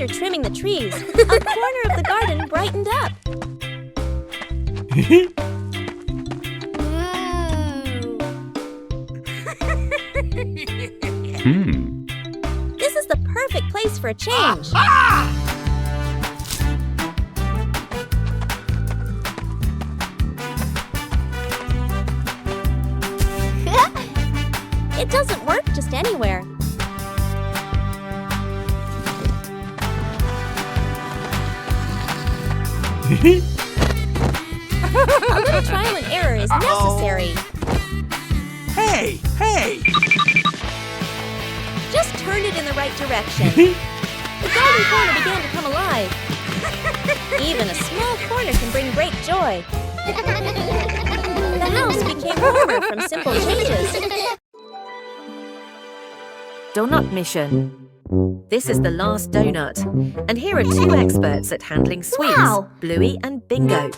after trimming the trees, a corner of the garden brightened up. This is the perfect place for a change. It doesn't work just anywhere. A little trial and error is necessary. Hey! Just turn it in the right direction. The garden corner began to come alive. Even a small corner can bring great joy. The house became warmer from simple changes. Donut mission. This is the last donut, and here are two experts at handling sweets, Wow. Bluey and Bingo.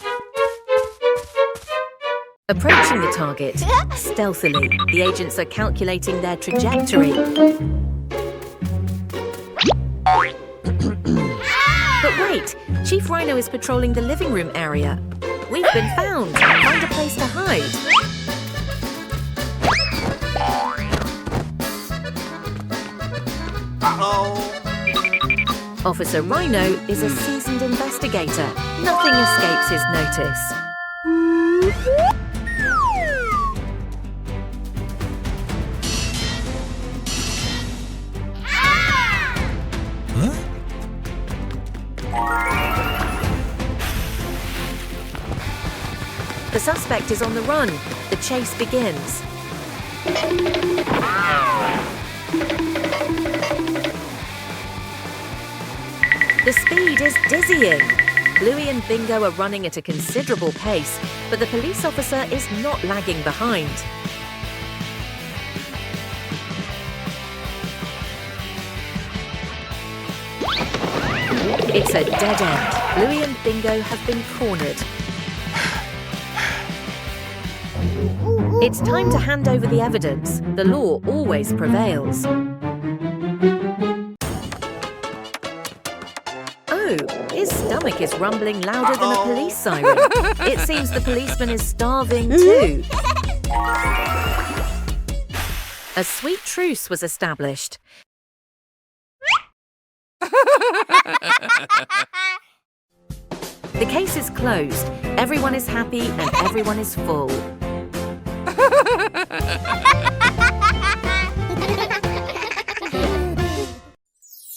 Approaching the target, stealthily, the agents are calculating their trajectory. But wait, Chief Rhino is patrolling the living room area. We've been found. Find a place to hide. Officer Rhino is a seasoned investigator. Nothing escapes his notice. The suspect is on the run. The chase begins. The speed is dizzying. Bluey and Bingo are running at a considerable pace, but the police officer is not lagging behind. It's a dead end. Bluey and Bingo have been cornered. It's time to hand over the evidence. The law always prevails. Oh, his stomach is rumbling louder than a police siren. It seems the policeman is starving too. A sweet truce was established. The case is closed. Everyone is happy and everyone is full.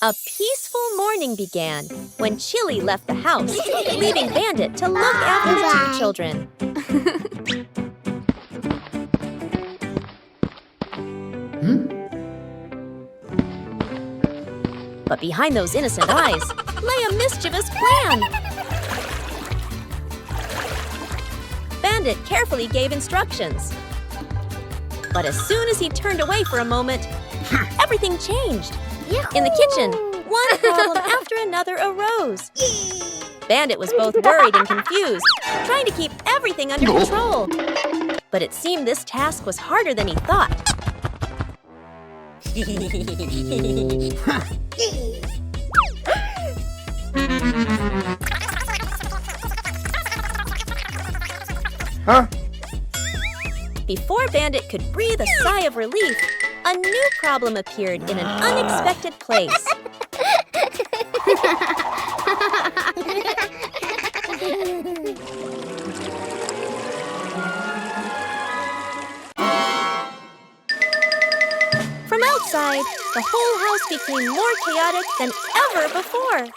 A peaceful morning began when Chili left the house, leaving Bandit to look after the two children. But behind those innocent eyes lay a mischievous plan. Bandit carefully gave instructions. But as soon as he turned away for a moment, everything changed. In the kitchen, one problem after another arose. Bandit was both worried and confused, trying to keep everything under control. But it seemed this task was harder than he thought. Before Bandit could breathe a sigh of relief, a new problem appeared in an unexpected place. From outside, the whole house became more chaotic than ever before.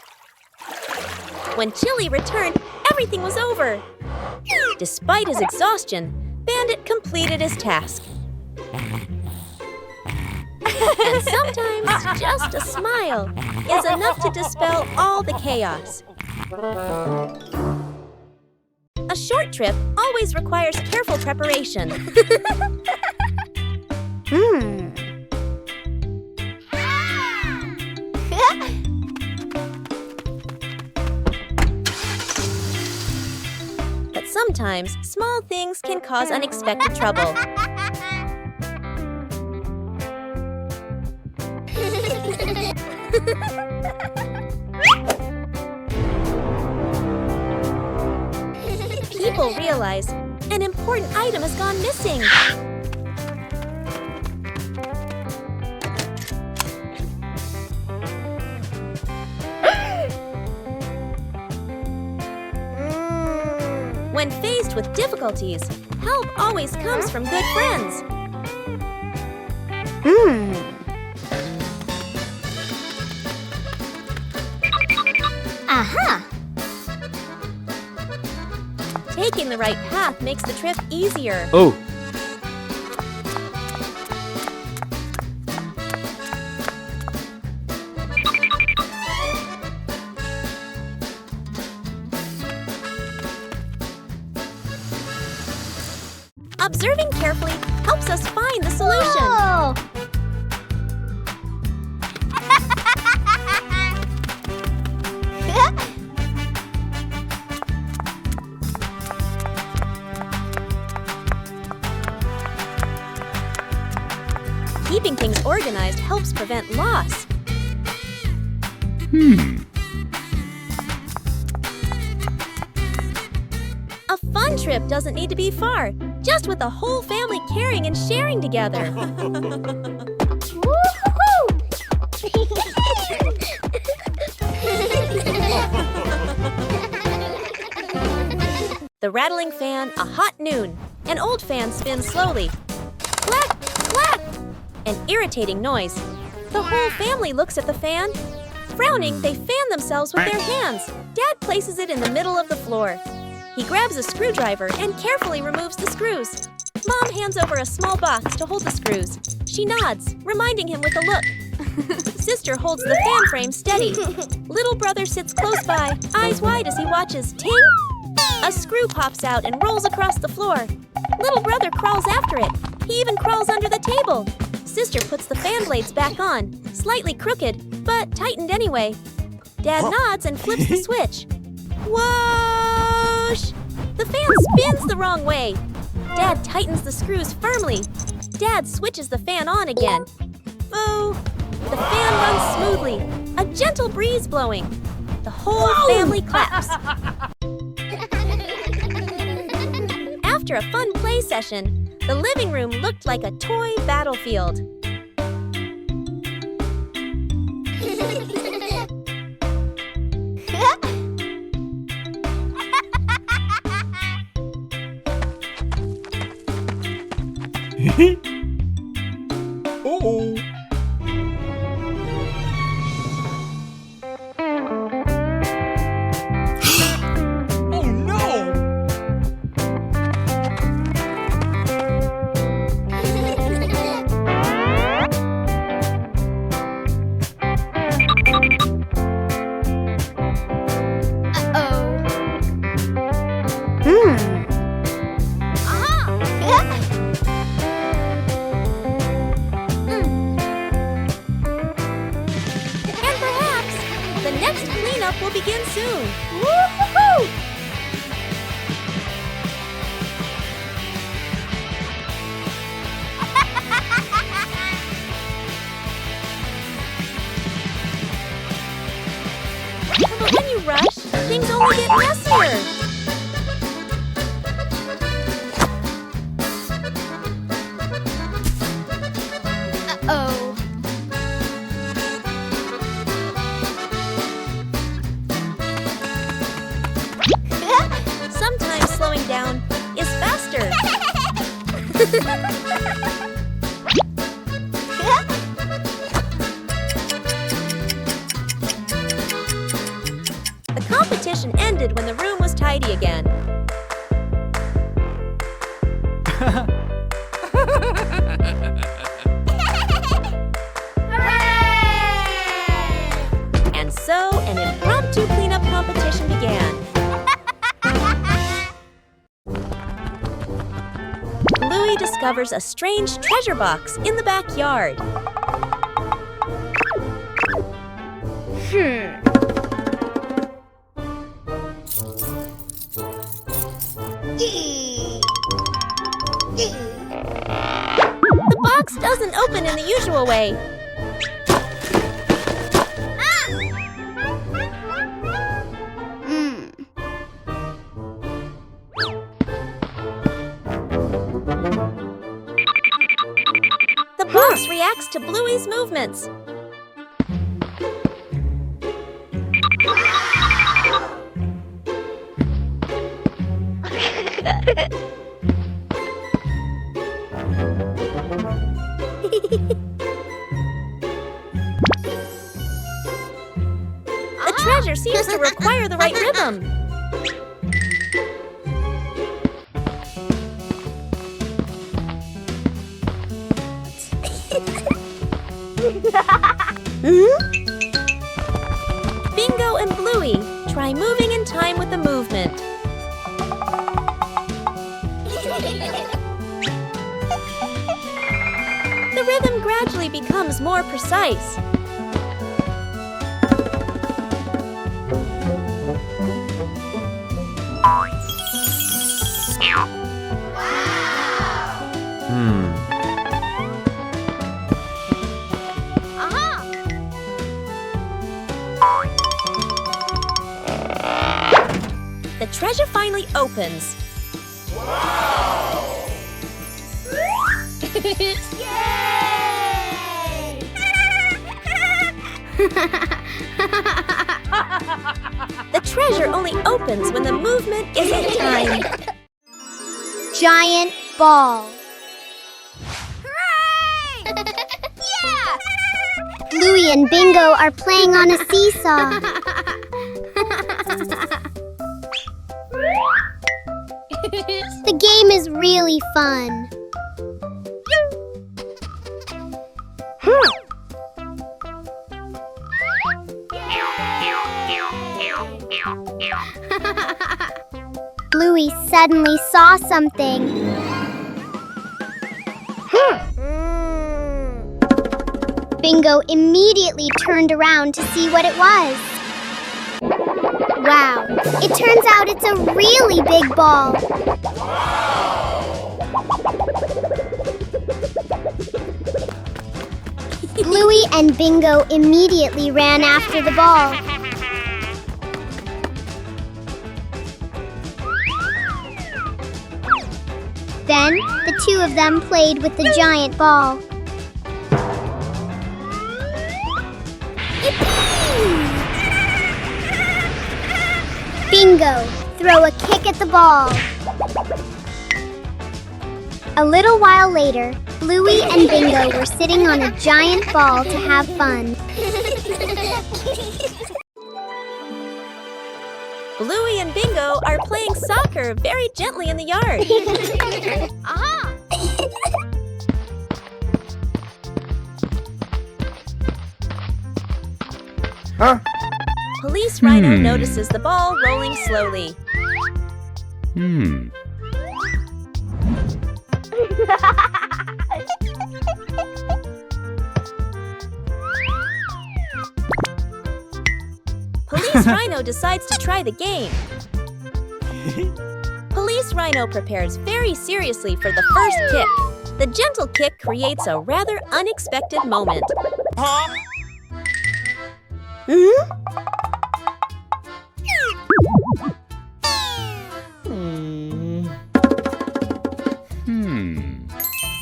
When Chili returned, everything was over. Despite his exhaustion, Bandit completed his task. And sometimes just a smile is enough to dispel all the chaos. A short trip always requires careful preparation. But sometimes small things can cause unexpected trouble. people realize an important item has gone missing. When faced with difficulties, help always comes from good friends. Aha! Taking the right path makes the trip easier. Oh. Observing carefully helps us find the solution. Oh. Keeping things organized helps prevent loss. A fun trip doesn't need to be far, just with the whole family caring and sharing together. The rattling fan, a hot noon. An old fan spins slowly. Clack, clack! An irritating noise. The whole family looks at the fan. Frowning, they fan themselves with their hands. Dad places it in the middle of the floor. He grabs a screwdriver and carefully removes the screws. Mom hands over a small box to hold the screws. She nods, reminding him with a look. Sister holds the fan frame steady. Little brother sits close by, eyes wide as he watches. Ting! A screw pops out and rolls across the floor. Little brother crawls after it. He even crawls under the table. Sister puts the fan blades back on, slightly crooked, but tightened anyway. Dad nods and flips the switch. Whoosh! The fan spins the wrong way. Dad tightens the screws firmly. Dad switches the fan on again. Boo! The fan runs smoothly, a gentle breeze blowing. The whole family claps. After a fun play session, the living room looked like a toy battlefield. Oh. Oh no! And perhaps the next cleanup will begin soon. Woo-hoo-hoo! But when you rush, things only get messier. Uh-oh. Sometimes slowing down is faster. The competition ended when the room was tidy again. And so an impromptu cleanup competition began. Bluey discovers a strange treasure box in the backyard. The box doesn't open in the usual way. Box reacts to Bluey's movements. The treasure seems to require the right rhythm. Bingo and Bluey try moving in time with the movement. The rhythm gradually becomes more precise. The treasure finally opens. Wow! Yay! The treasure only opens when the movement is in time. Giant ball. Hooray! Yeah! Bluey and Bingo are playing on a seesaw. The game is really fun. Bluey suddenly saw something. Bingo immediately turned around to see what it was. Wow, it turns out it's a really big ball. Bluey and Bingo immediately ran after the ball. Then, the two of them played with the giant ball. Bingo, throw a kick at the ball. A little while later, Bluey and Bingo were sitting on a giant ball to have fun. Bluey and Bingo are playing soccer very gently in the yard. Aha! Huh? Police Rhino notices the ball rolling slowly. Police Rhino decides to try the game. Police Rhino prepares very seriously for the first kick. The gentle kick creates a rather unexpected moment. Huh?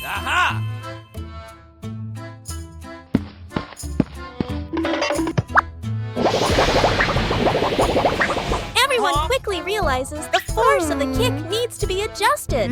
Aha! Everyone quickly realizes the force of the kick needs to be adjusted.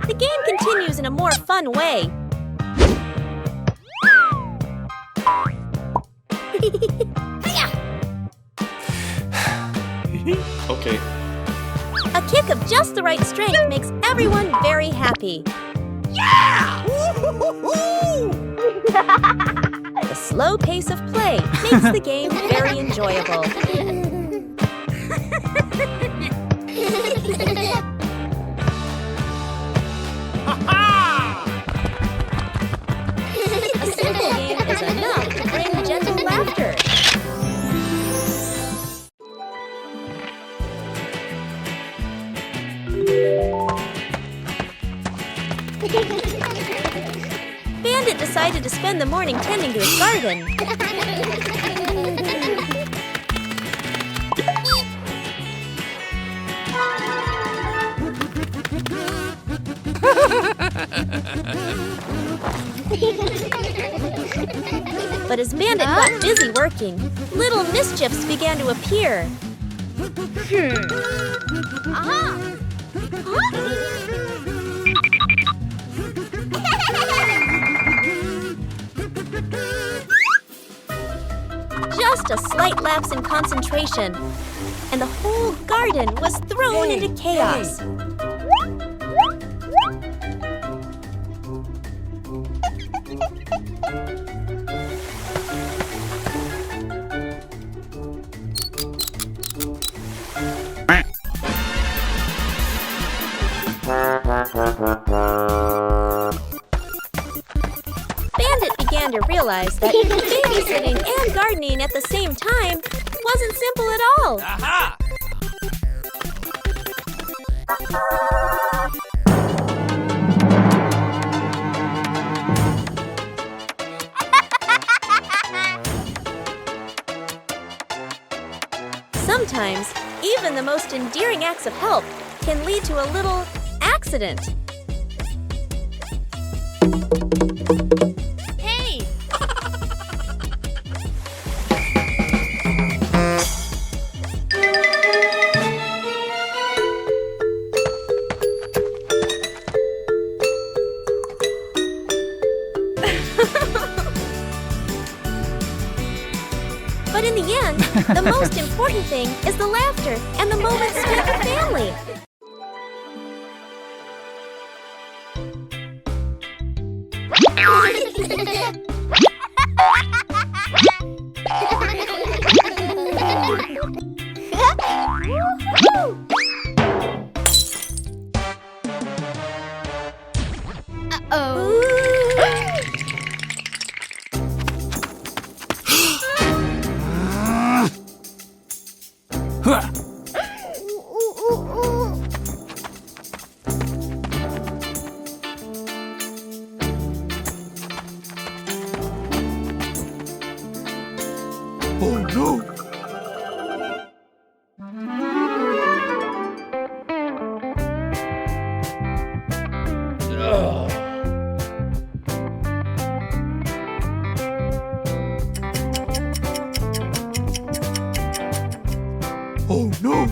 The game continues in a more fun way. Okay. A kick of just the right strength makes everyone very happy. Yeah! The slow pace of play makes the game very enjoyable. A simple game is enough to bring gentle laughter. Bandit decided to spend the morning tending to his garden. But as Bandit got busy working, little mischiefs began to appear. Just a slight lapse in concentration, and the whole garden was thrown into chaos. Bandit began to realize that babysitting and gardening at the same time wasn't simple at all. Aha! Sometimes, even the most endearing acts of help can lead to a little accident. Hey! But in the end, the most important thing is the laughter and the moments spent with family. Oh no! Oh no!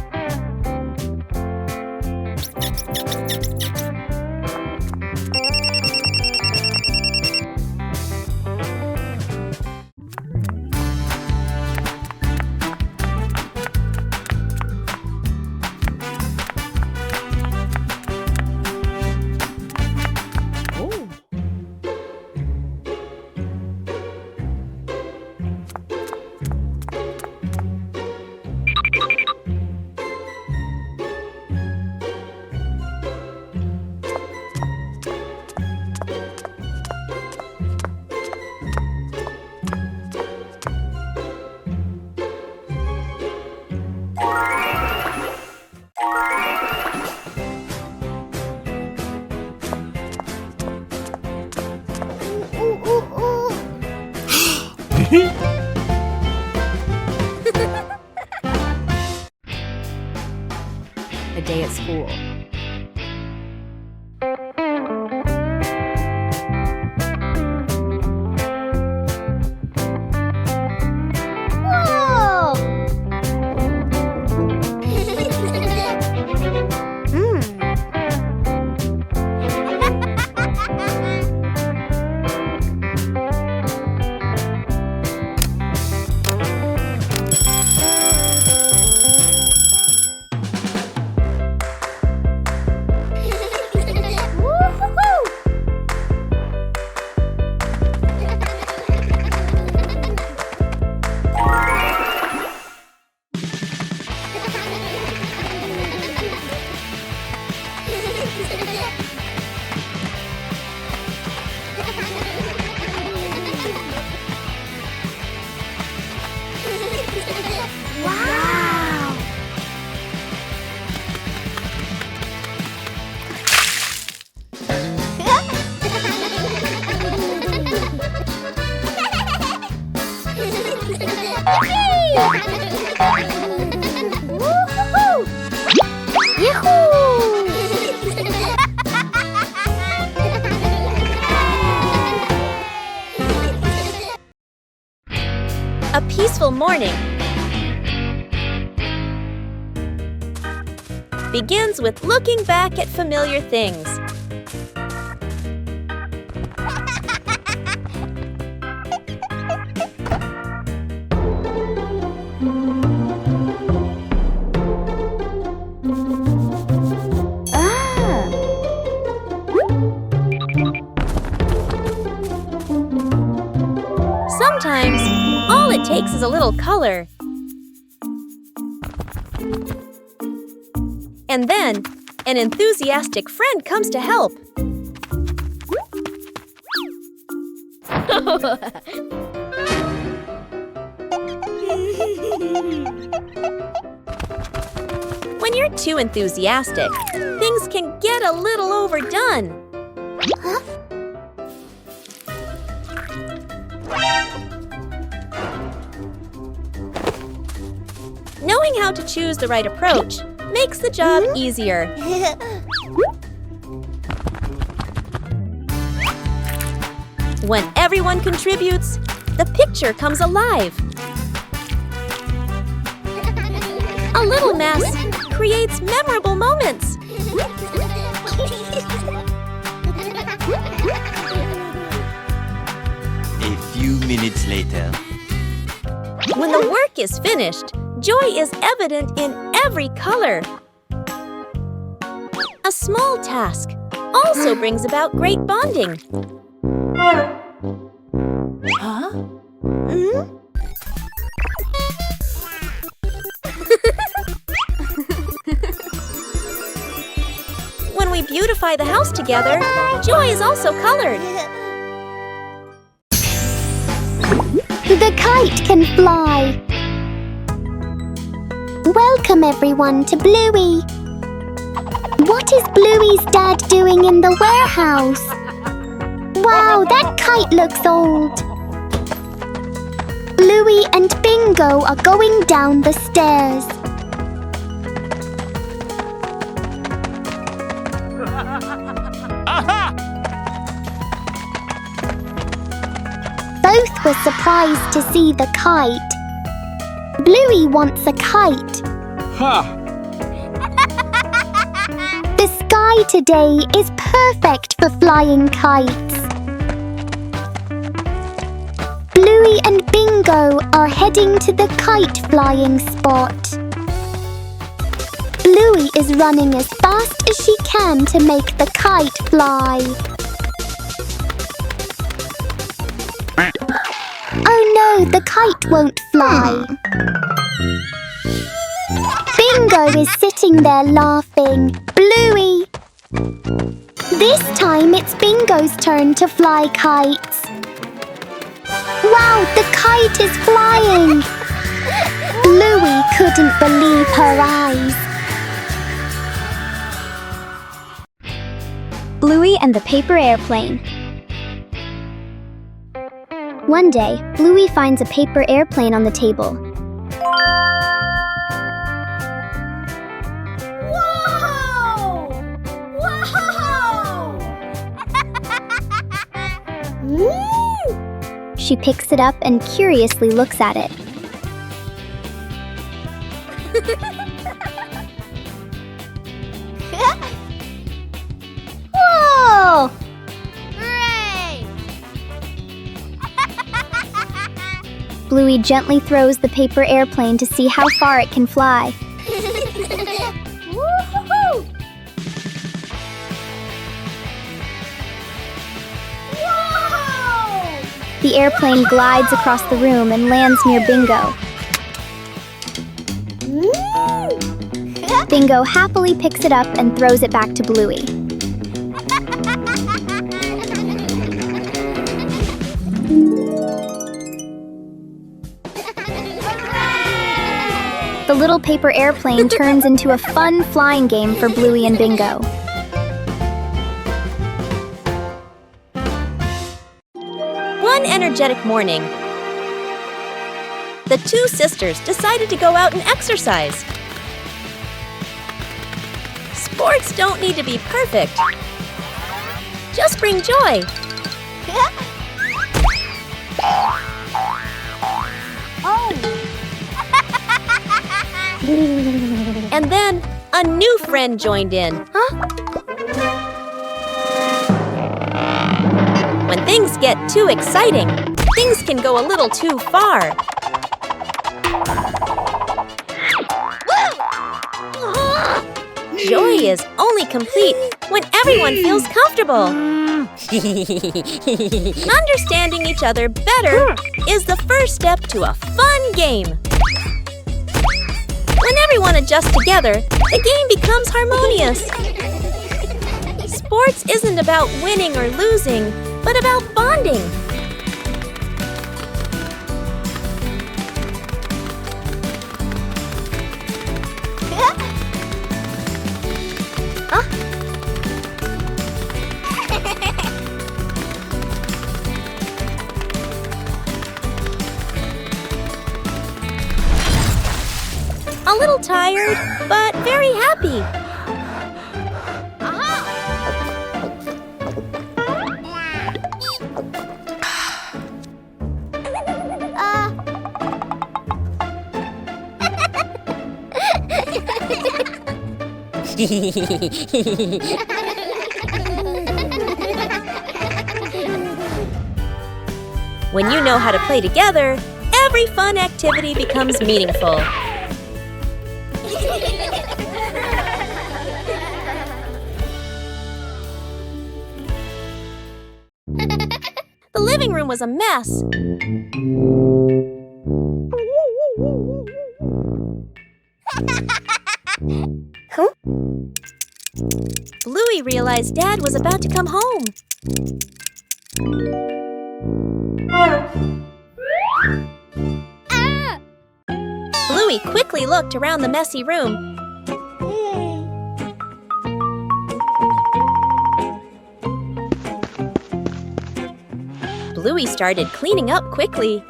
A day at school. Whoa! A peaceful morning begins with looking back at familiar things. Sometimes, all it takes is a little color. And then, an enthusiastic friend comes to help. When you're too enthusiastic, things can get a little overdone. Knowing how to choose the right approach makes the job easier. When everyone contributes, the picture comes alive. A little mess creates memorable moments. A few minutes later. When the work is finished, joy is evident in every color. A small task also brings about great bonding. Huh? When we beautify the house together, joy is also colored. The kite can fly. Welcome everyone to Bluey. What is Bluey's dad doing in the warehouse? Wow, that kite looks old. Bluey and Bingo are going down the stairs. Both were surprised to see the kite. Bluey wants a kite. The sky today is perfect for flying kites. Bluey and Bingo are heading to the kite flying spot. Bluey is running as fast as she can to make the kite fly. Oh no, the kite won't fly. Bingo is sitting there laughing. Bluey! This time it's Bingo's turn to fly kites. Wow, the kite is flying! Bluey couldn't believe her eyes. Bluey and the paper airplane. One day, Bluey finds a paper airplane on the table. Whoa! Whoa! She picks it up and curiously looks at it. Whoa! Bluey gently throws the paper airplane to see how far it can fly. Woo-hoo-hoo! Whoa! The airplane glides across the room and lands near Bingo. Bingo happily picks it up and throws it back to Bluey. The little paper airplane turns into a fun flying game for Bluey and Bingo. One energetic morning, the two sisters decided to go out and exercise. Sports don't need to be perfect. Just bring joy. Oh! And then a new friend joined in. When things get too exciting, things can go a little too far. Joy is only complete when everyone feels comfortable. Understanding each other better is the first step to a fun game. When everyone adjusts together, the game becomes harmonious. Sports isn't about winning or losing, but about bonding. A little tired, but very happy. When you know how to play together, every fun activity becomes meaningful. The living room was a mess. Bluey realized Dad was about to come home. Bluey quickly looked around the messy room. Bluey started cleaning up quickly.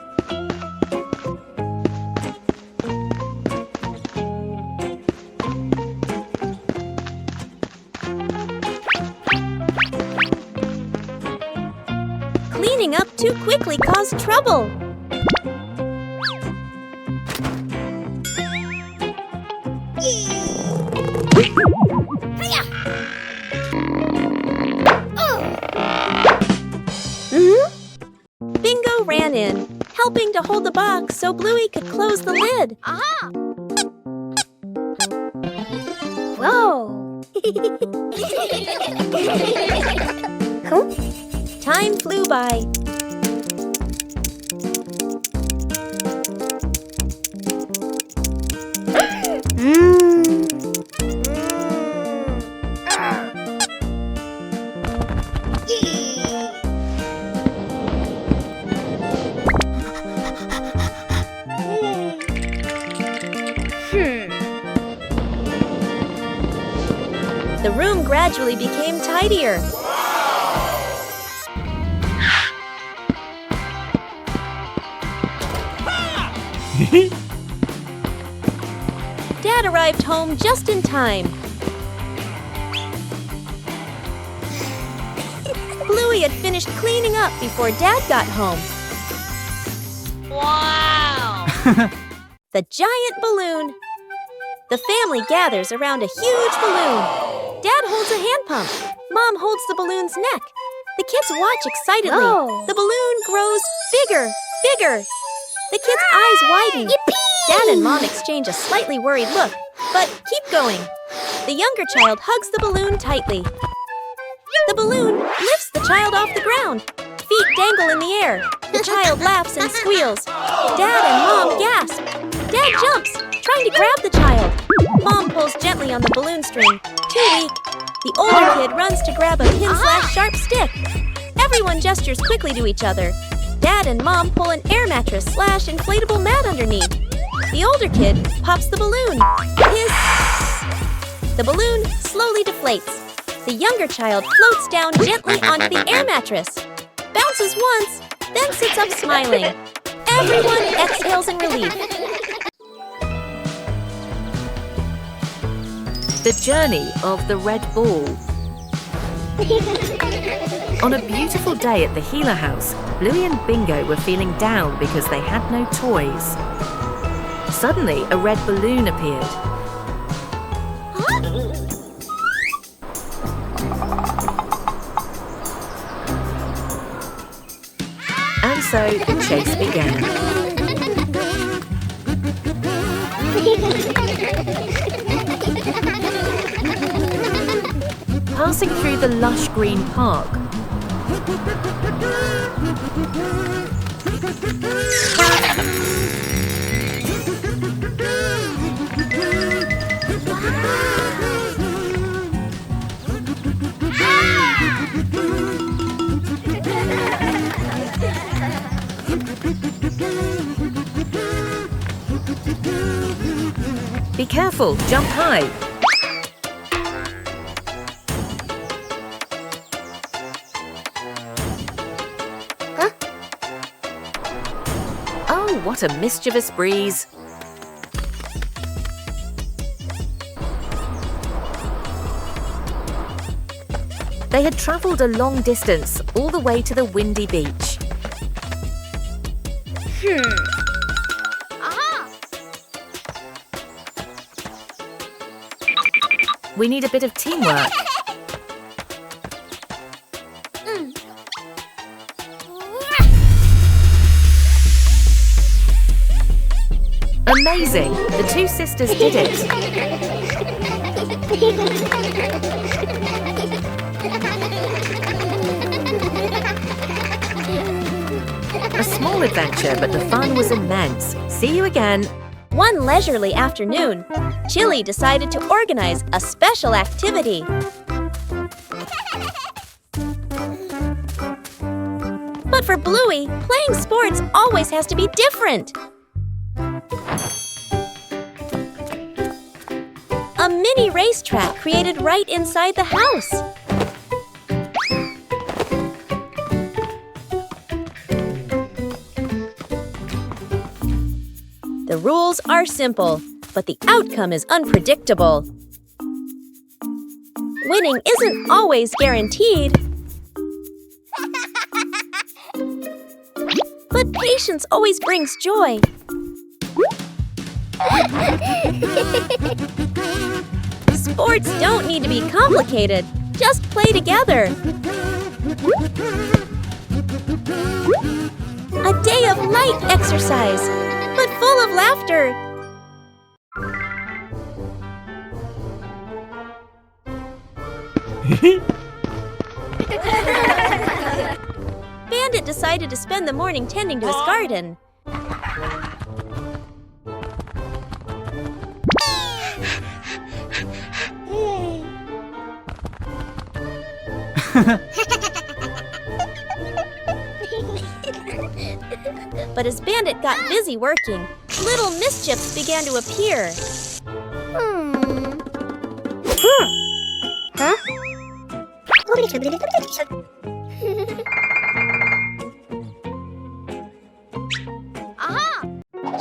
Cleaning up too quickly caused trouble. Bingo ran in, helping to hold the box so Bluey could close the lid. Whoa! Time flew by. The room gradually became tidier. Dad arrived home just in time. Bluey had finished cleaning up before Dad got home. Wow! The giant balloon. The family gathers around a huge balloon. Dad holds a hand pump. Mom holds the balloon's neck. The kids watch excitedly. Whoa. The balloon grows bigger, bigger. The kids' eyes widen. Yippee! Dad and Mom exchange a slightly worried look, but keep going. The younger child hugs the balloon tightly. The balloon lifts the child off the ground. Feet dangle in the air. The child laughs and squeals. Dad and Mom gasp. Dad jumps, trying to grab the child. Mom pulls gently on the balloon string. Too weak. The older kid runs to grab a pin/sharp stick. Everyone gestures quickly to each other. Dad and Mom pull an air mattress/inflatable mat underneath. The older kid pops the balloon. Hiss! The balloon slowly deflates. The younger child floats down gently onto the air mattress. Bounces once, then sits up smiling. Everyone exhales in relief. The journey of the red ball. On a beautiful day at the Healer house, Bluey and Bingo were feeling down because they had no toys. Suddenly, a red balloon appeared. And so the chase began. Passing through the lush green park, be careful, jump high. Oh, what a mischievous breeze. They had travelled a long distance, all the way to the windy beach. We need a bit of teamwork. Amazing! The two sisters did it. A small adventure, but the fun was immense. See you again. One leisurely afternoon, Chili decided to organize a special activity. But for Bluey, playing sports always has to be different. A mini racetrack created right inside the house. The rules are simple, but the outcome is unpredictable. Winning isn't always guaranteed. But patience always brings joy. Sports don't need to be complicated. Just play together. A day of light exercise, but full of laughter. Bandit decided to spend the morning tending to his garden. But as Bandit got busy working, little mischiefs began to appear.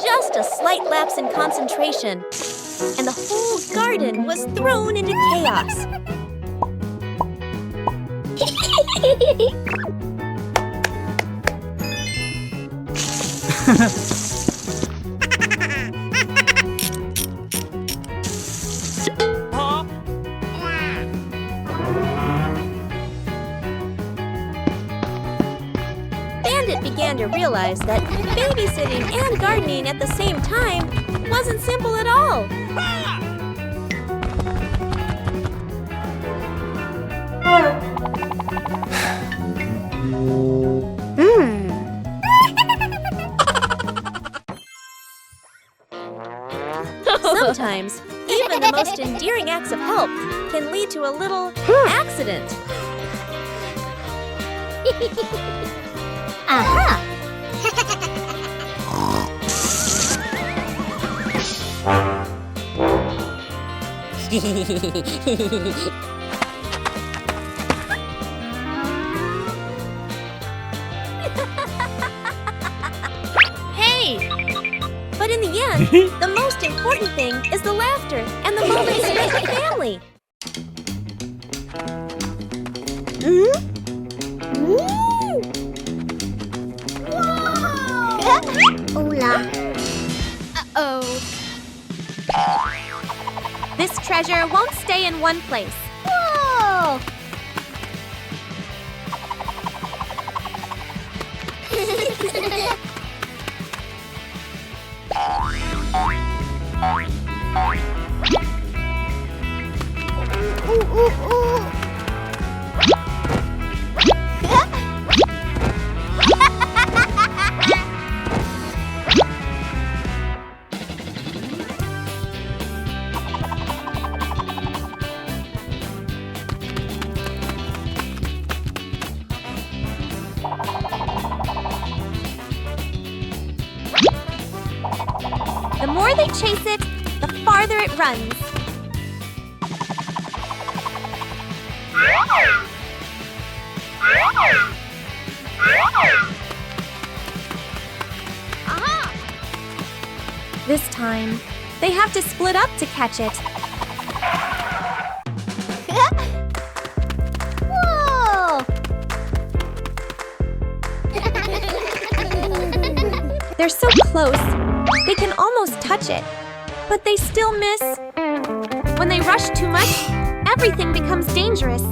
Just a slight lapse in concentration, and the whole garden was thrown into chaos. Bandit began to realize that babysitting and gardening at the same time wasn't simple at all. Sometimes, even the most endearing acts of help can lead to a little accident. Aha! Hey! But in the end, the most important thing is the laughter and the moments spent with family. Hola. Uh-oh. This treasure won't stay in one place. Whoa! Ooh, ooh, ooh. The more they chase it, the farther it runs. This time, they have to split up to catch it. Whoa! They're so close, they can almost touch it, but they still miss. When they rush too much, everything becomes dangerous.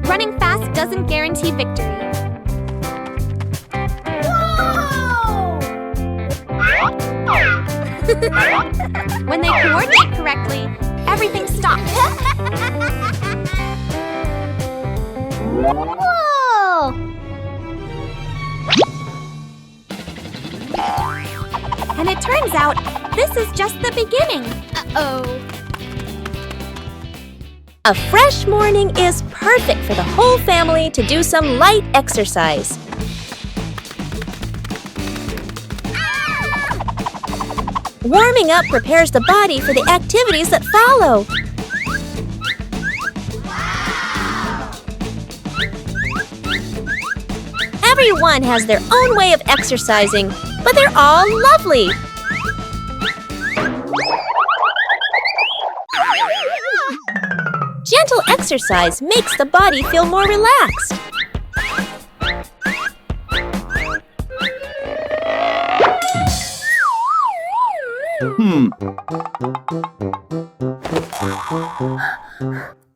Running fast doesn't guarantee victory. When they coordinate correctly, everything stops. Whoa! And it turns out, this is just the beginning. Uh-oh. A fresh morning is perfect for the whole family to do some light exercise. Warming up prepares the body for the activities that follow. Everyone has their own way of exercising, but they're all lovely. Gentle exercise makes the body feel more relaxed.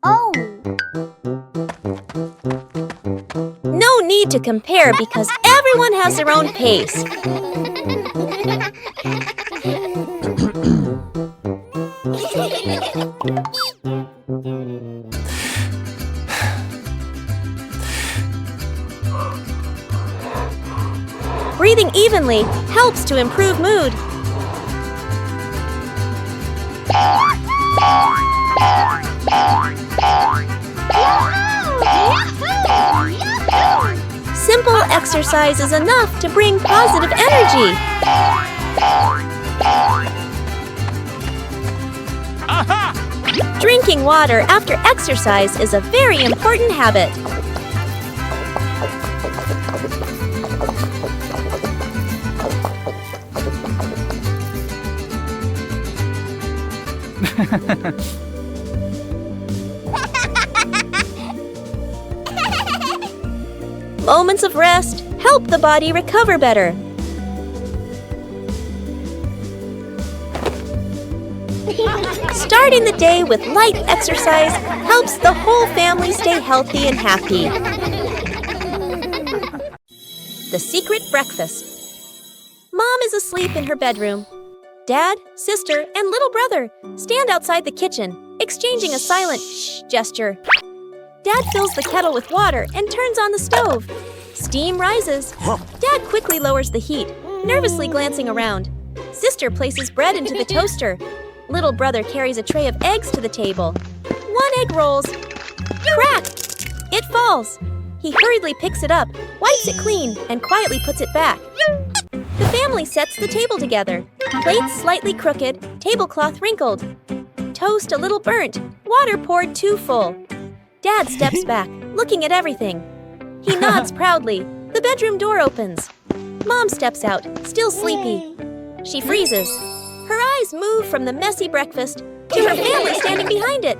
Oh! No need to compare because everyone has their own pace. Breathing evenly helps to improve mood. Simple exercise is enough to bring positive energy. Drinking water after exercise is a very important habit. Moments of rest help the body recover better. Starting the day with light exercise helps the whole family stay healthy and happy. The secret breakfast. Mom is asleep in her bedroom. Dad, sister, and little brother stand outside the kitchen, exchanging a silent shh gesture. Dad fills the kettle with water and turns on the stove. Steam rises. Dad quickly lowers the heat, nervously glancing around. Sister places bread into the toaster. Little brother carries a tray of eggs to the table. One egg rolls. Crack! It falls. He hurriedly picks it up, wipes it clean, and quietly puts it back. The family sets the table together. Plates slightly crooked, tablecloth wrinkled. Toast a little burnt, water poured too full. Dad steps back, looking at everything. He nods proudly. The bedroom door opens. Mom steps out, still sleepy. She freezes. Her eyes move from the messy breakfast to her family standing behind it.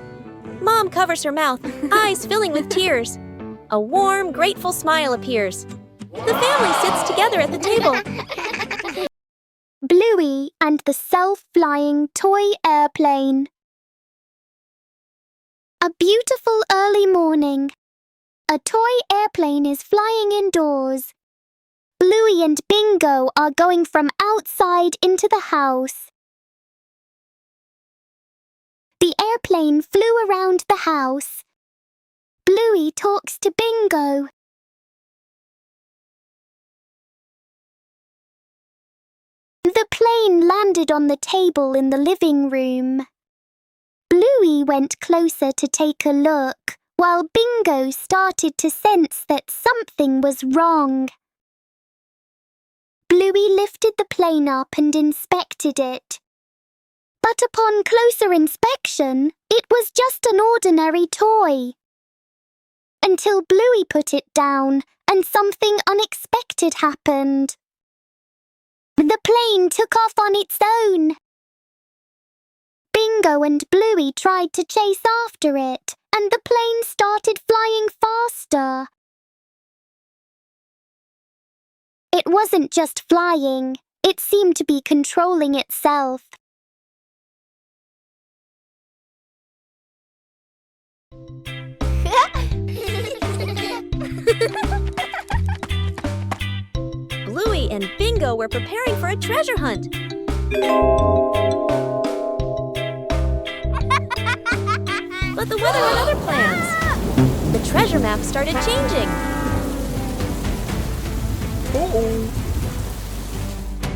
Mom covers her mouth, eyes filling with tears. A warm, grateful smile appears. The family sits together at the table. and the self-flying toy airplane. A beautiful early morning. A toy airplane is flying indoors. Bluey and Bingo are going from outside into the house. The airplane flew around the house. Bluey talks to Bingo. The plane landed on the table in the living room. Bluey went closer to take a look, while Bingo started to sense that something was wrong. Bluey lifted the plane up and inspected it. But upon closer inspection, it was just an ordinary toy. Until Bluey put it down and something unexpected happened. The plane took off on its own. Bingo and Bluey tried to chase after it, and the plane started flying faster. It wasn't just flying, it seemed to be controlling itself. Bluey and Bingo were preparing for a treasure hunt. But the weather had other plans. The treasure map started changing.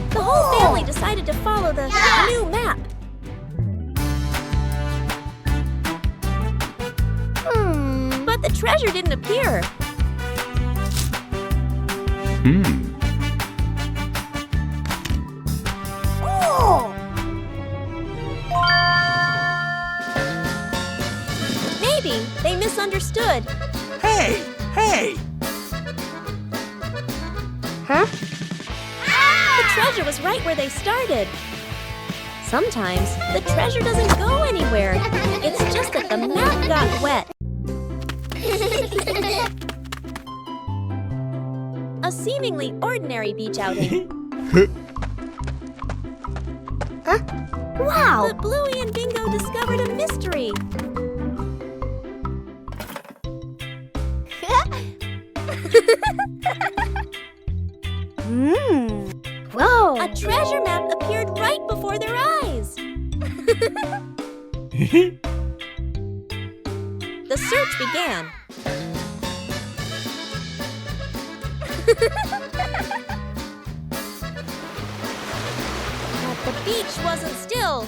The whole family decided to follow the new map. But the treasure didn't appear. Maybe they misunderstood. Hey! Hey! The treasure was right where they started. Sometimes the treasure doesn't go anywhere. It's just that the map got wet. A seemingly ordinary beach outing. Wow! But Bluey and Bingo discovered a mystery. Whoa! A treasure map appeared right before their eyes. The search began. But the beach wasn't still.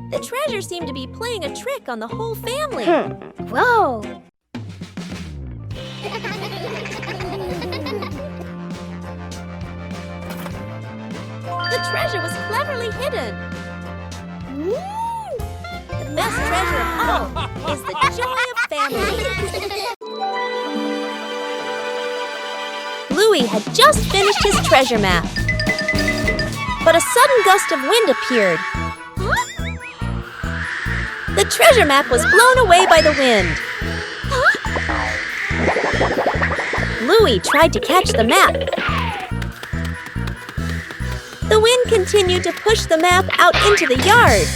The treasure seemed to be playing a trick on the whole family. Whoa! The treasure was cleverly hidden. The best treasure of all is the joy of family. Bluey had just finished his treasure map. But a sudden gust of wind appeared. The treasure map was blown away by the wind. Bluey tried to catch the map. The wind continued to push the map out into the yard.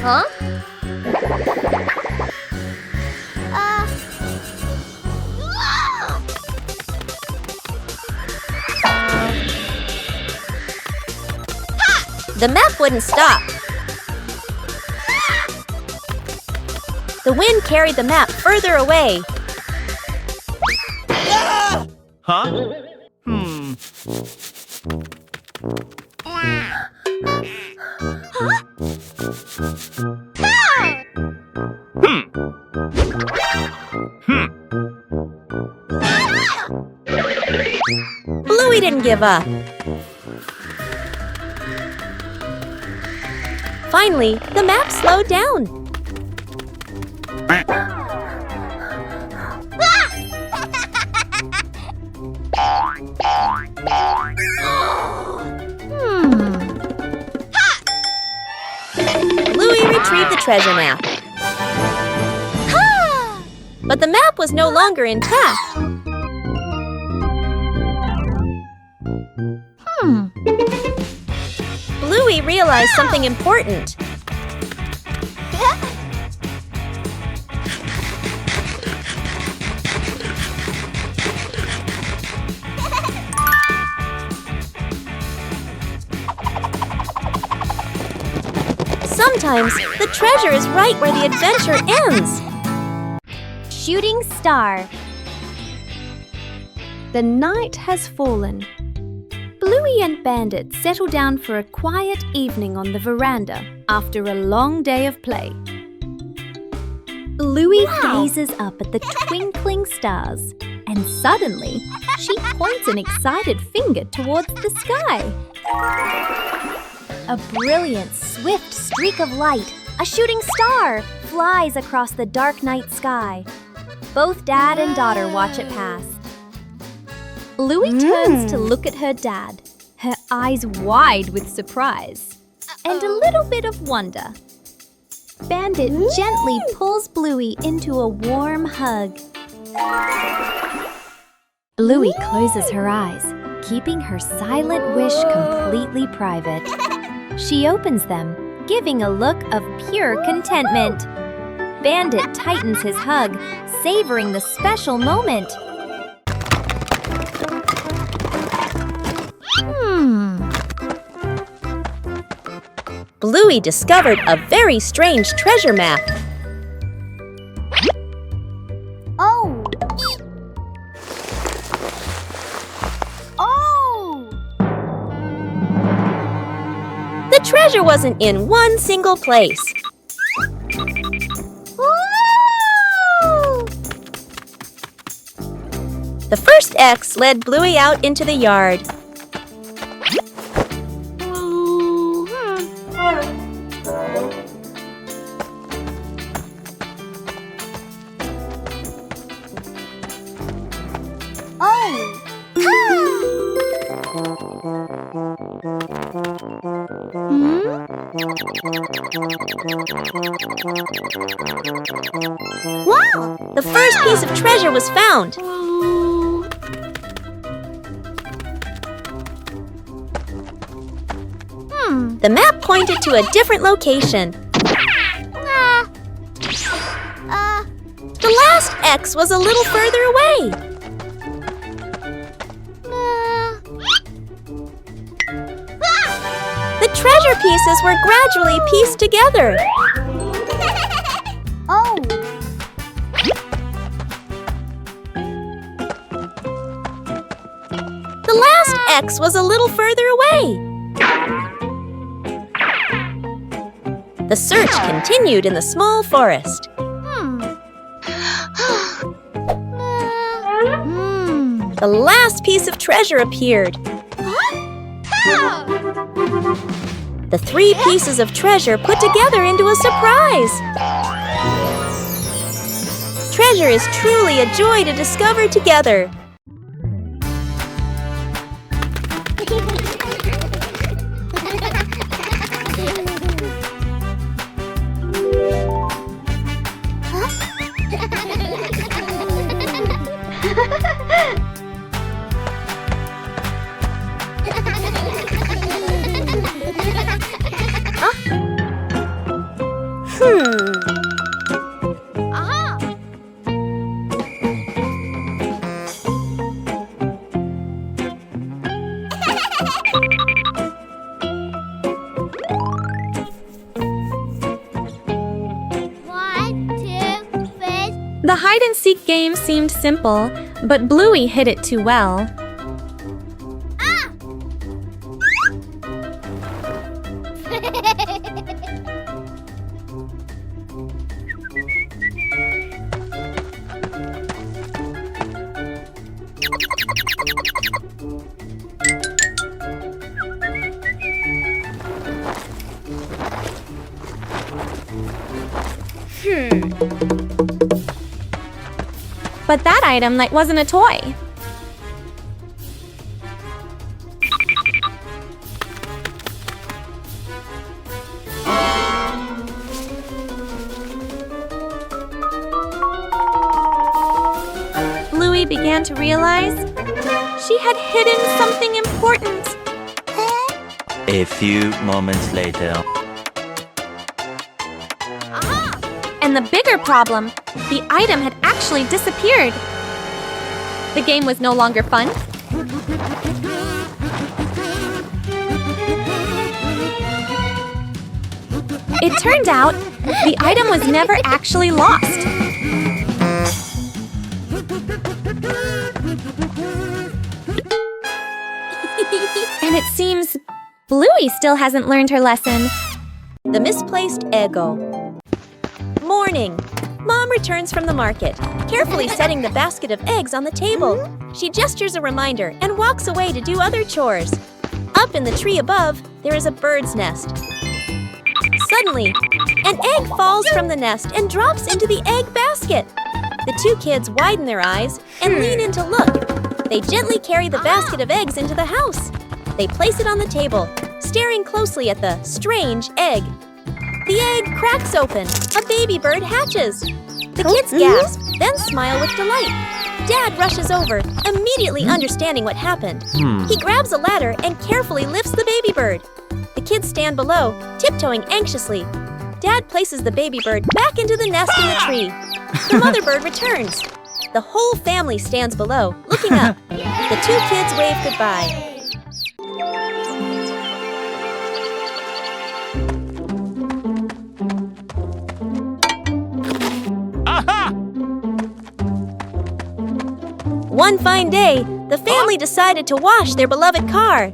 Huh? The map wouldn't stop. The wind carried the map further away. Huh? Bluey didn't give up. Finally, the map slowed down. Bluey retrieved retrieve the treasure map. But the map was no longer intact. Bluey realized something important. Sometimes the treasure is right where the adventure ends. Shooting star. The night has fallen. Bluey and Bandit settle down for a quiet evening on the veranda after a long day of play. Bluey gazes up at the twinkling stars, and suddenly she points an excited finger towards the sky. A brilliant, swift streak of light, a shooting star, flies across the dark night sky. Both dad and daughter watch it pass. Bluey turns to look at her dad, her eyes wide with surprise and a little bit of wonder. Bandit gently pulls Bluey into a warm hug. Bluey closes her eyes, keeping her silent wish completely private. She opens them, giving a look of pure contentment. Bandit tightens his hug, savoring the special moment. Bluey discovered a very strange treasure map. Oh! Oh! The treasure wasn't in one single place. Woo! The first X led Bluey out into the yard. Wow! The first piece of treasure was found. The map pointed to a different location. The last X was a little further away. The treasure pieces were gradually pieced together. Oh! The last X was a little further away. The search continued in the small forest. The last piece of treasure appeared. The three pieces of treasure put together into a surprise. Treasure is truly a joy to discover together. The hide-and-seek game seemed simple, but Bluey hid it too well. But that item wasn't a toy. She had hidden something important. A few moments later. And the bigger problem, the item had actually disappeared. The game was no longer fun. It turned out the item was never actually lost. And it seems Bluey still hasn't learned her lesson. The misplaced Eggo. Morning. Mom returns from the market, carefully setting the basket of eggs on the table. She gestures a reminder and walks away to do other chores. Up in the tree above, there is a bird's nest. Suddenly, an egg falls from the nest and drops into the egg basket. The two kids widen their eyes and lean in to look. They gently carry the basket of eggs into the house. They place it on the table, staring closely at the strange egg. The egg cracks open. A baby bird hatches. The kids gasp, then smile with delight. Dad rushes over, immediately understanding what happened. He grabs a ladder and carefully lifts the baby bird. The kids stand below, tiptoeing anxiously. Dad places the baby bird back into the nest in the tree. The mother bird returns. The whole family stands below, looking up. The two kids wave goodbye. One fine day, the family decided to wash their beloved car.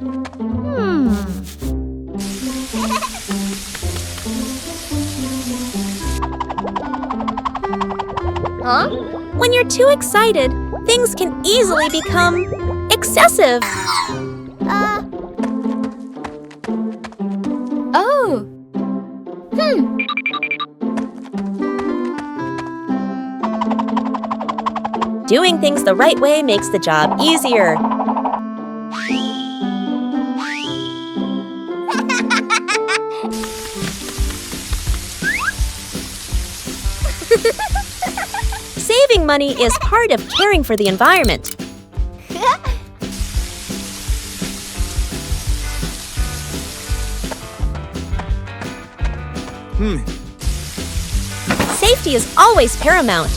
When you're too excited, things can easily become excessive. Doing things the right way makes the job easier. Saving money is part of caring for the environment. Safety is always paramount.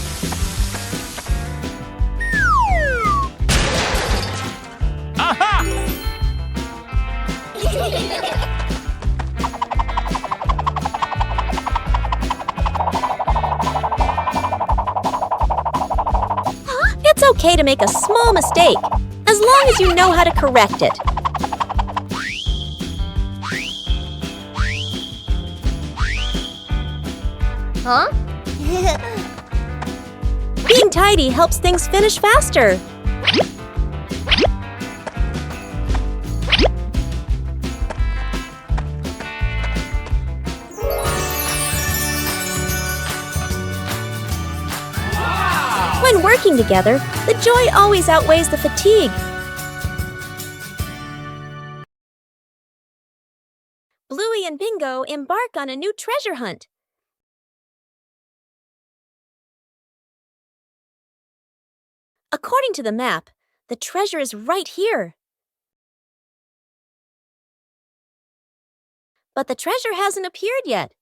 It's okay to make a small mistake, as long as you know how to correct it. Being tidy helps things finish faster. When working together, the joy always outweighs the fatigue. Bluey and Bingo embark on a new treasure hunt. According to the map, the treasure is right here. But the treasure hasn't appeared yet.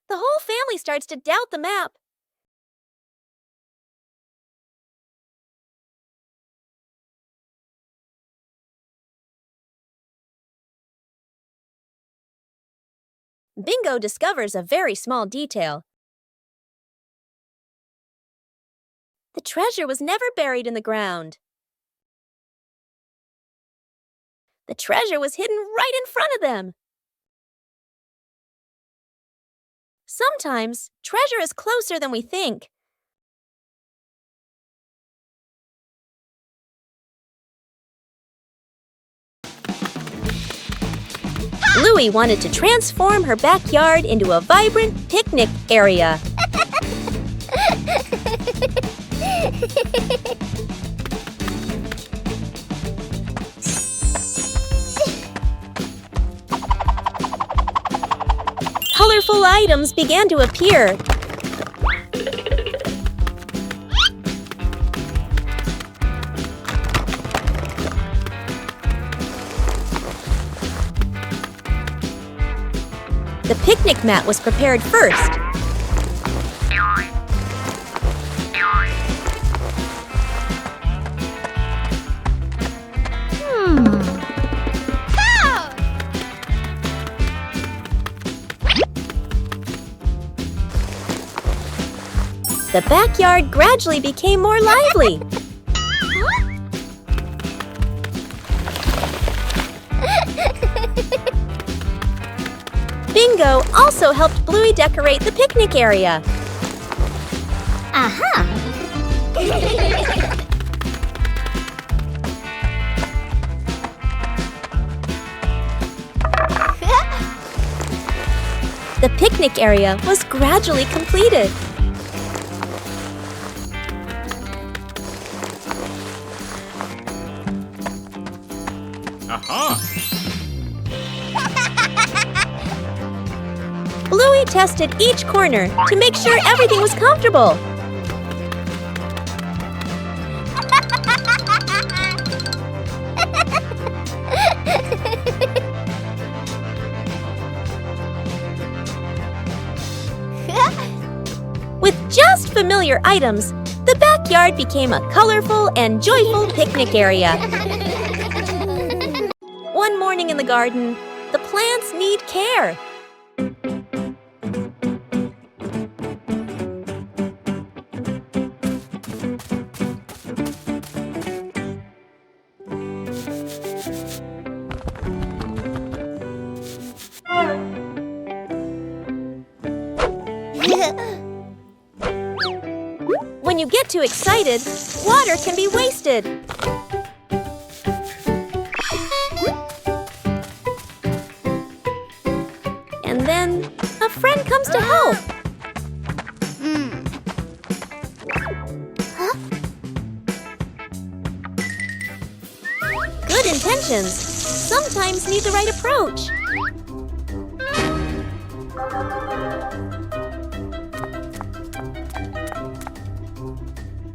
The whole family starts to doubt the map. Bingo discovers a very small detail. The treasure was never buried in the ground. The treasure was hidden right in front of them. Sometimes, treasure is closer than we think. Bluey wanted to transform her backyard into a vibrant picnic area. Colorful items began to appear. picnic mat was prepared first. The backyard gradually became more lively. Bingo also helped Bluey decorate the picnic area. Aha! The picnic area was gradually completed. Bluey tested each corner to make sure everything was comfortable. With just familiar items, the backyard became a colorful and joyful picnic area. One morning in the garden, the plants need care. When you get too excited, water can be wasted. And then a friend comes to help. Good intentions sometimes need the right approach.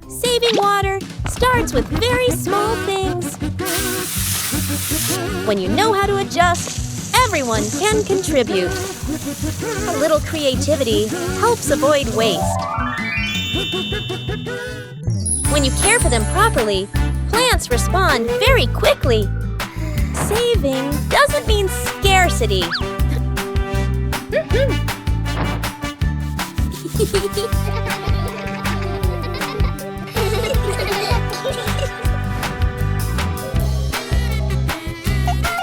Saving water starts with very small things. When you know how to adjust, everyone can contribute. A little creativity helps avoid waste. When you care for them properly, plants respond very quickly. Saving doesn't mean scarcity.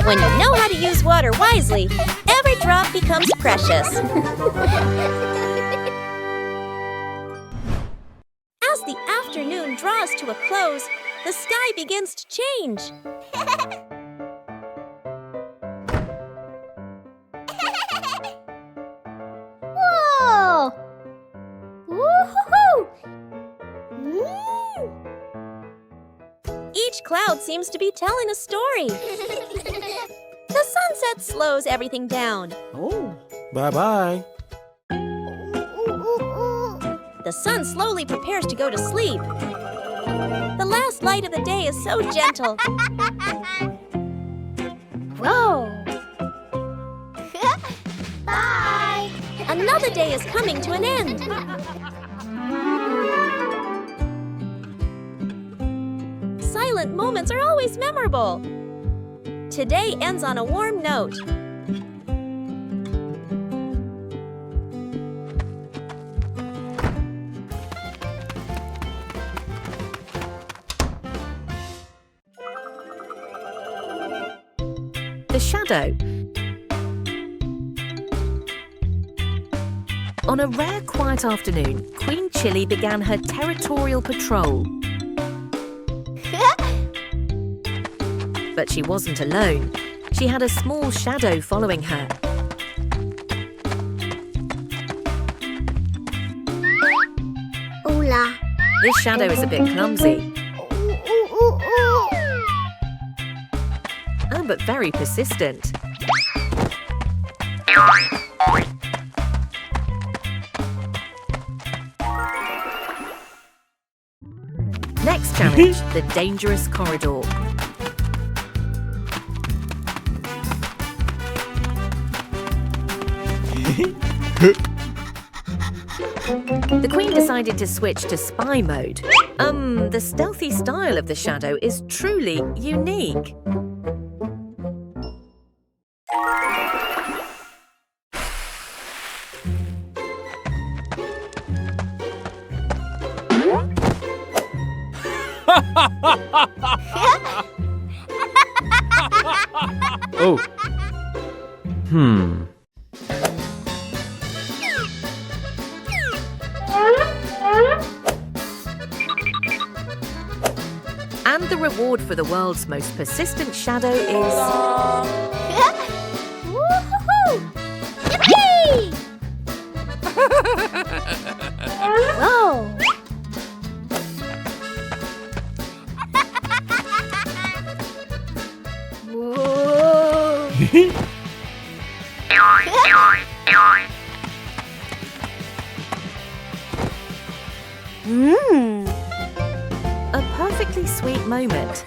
When you know how to use water wisely, every drop becomes precious. As the afternoon draws to a close, the sky begins to change. Whoa! Woo-hoo-hoo! Each cloud seems to be telling a story. The sunset slows everything down. Oh, bye-bye. The sun slowly prepares to go to sleep. The last light of the day is so gentle. Whoa! Bye! Another day is coming to an end. Silent moments are always memorable. Today ends on a warm note. The shadow. On a rare quiet afternoon, Queen Chili began her territorial patrol. But she wasn't alone. She had a small shadow following her. Oola. This shadow is a bit clumsy. Oh, but very persistent. Next challenge, the dangerous corridor. The Queen decided to switch to spy mode. The stealthy style of the shadow is truly unique. Oh. And the reward for the world's most persistent shadow is... Woo-hoo-hoo! Yippee! Whoa! A perfectly sweet moment.